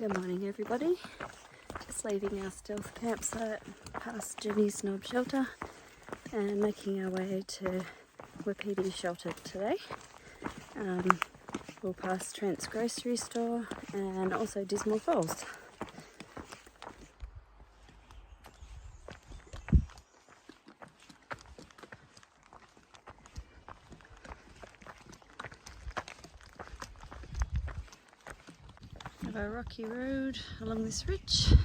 Good morning, everybody. Just leaving our stealth campsite past Jenny's Knob Shelter and making our way to Wapiti Shelter today. We'll pass Trent's grocery store and also Dismissal Falls. We have a rocky road along this ridge. I'm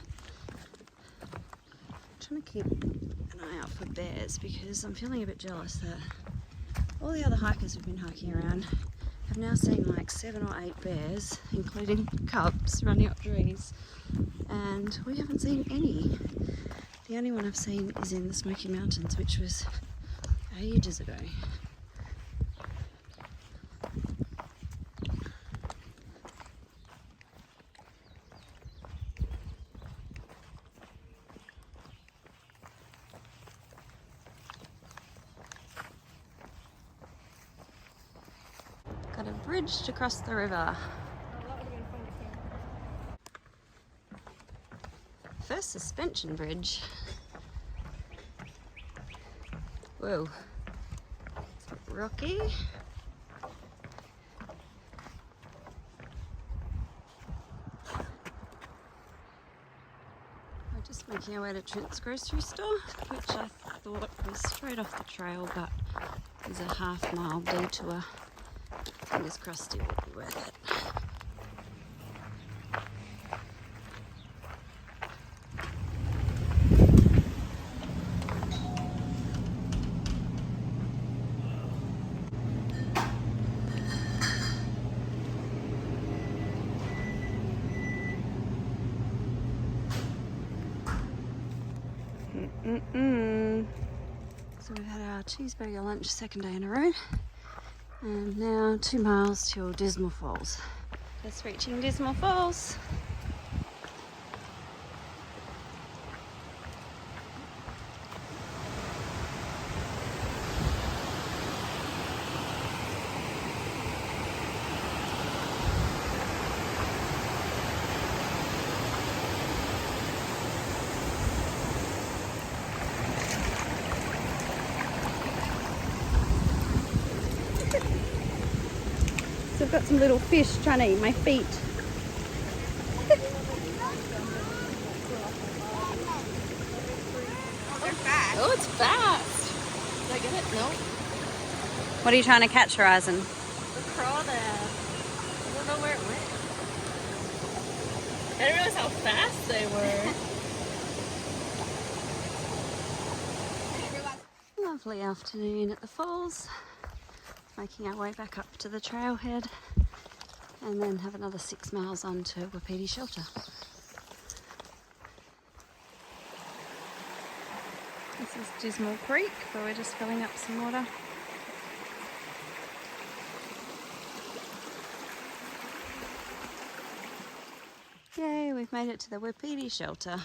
trying to keep an eye out for bears because I'm feeling a bit jealous that all the other hikers who've been hiking around have now seen like 7 or 8 bears, including cubs, running up trees, and we haven't seen any. The only one I've seen is in the Smoky Mountains, which was ages ago. Got a bridge to cross the river. First suspension bridge. Whoa. It's a bit rocky. We're just making our way to Trent's grocery store, which I thought was straight off the trail, but is a half-mile detour. Fingers crossed it will be worth it. So we've had our cheeseburger lunch second day in a row. And now 2 miles till Dismissal Falls. Just reaching Dismissal Falls. So I've got some little fish trying to eat my feet. They're fast. Oh, it's fast. Did I get it? No. What are you trying to catch, Horizon? The crawdad. I don't know where it went. I didn't realize how fast they were. Lovely afternoon at the falls. Making our way back up to the trailhead and then have another 6 miles on to Wapiti Shelter. This is Dismal Creek, where we're just filling up some water. Yay, we've made it to the Wapiti Shelter.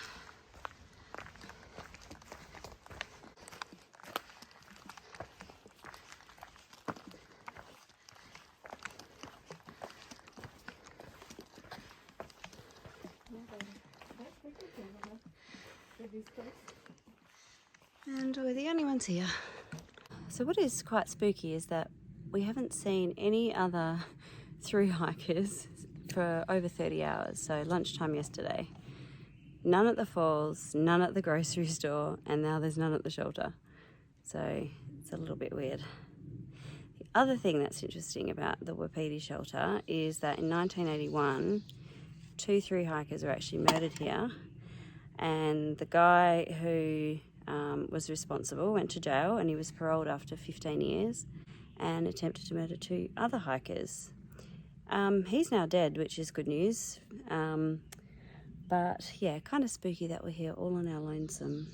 And we're the only ones here. So what is quite spooky is that we haven't seen any other thru-hikers for over 30 hours. So lunchtime yesterday, none at the falls, none at the grocery store, and now there's none at the shelter. So it's a little bit weird. The other thing that's interesting about the Wapiti Shelter is that in 1981, 2 thru-hikers were actually murdered here, and the guy who was responsible went to jail, and he was paroled after 15 years and attempted to murder 2 other hikers. He's now dead, which is good news, but yeah, kind of spooky that we're here all on our lonesome.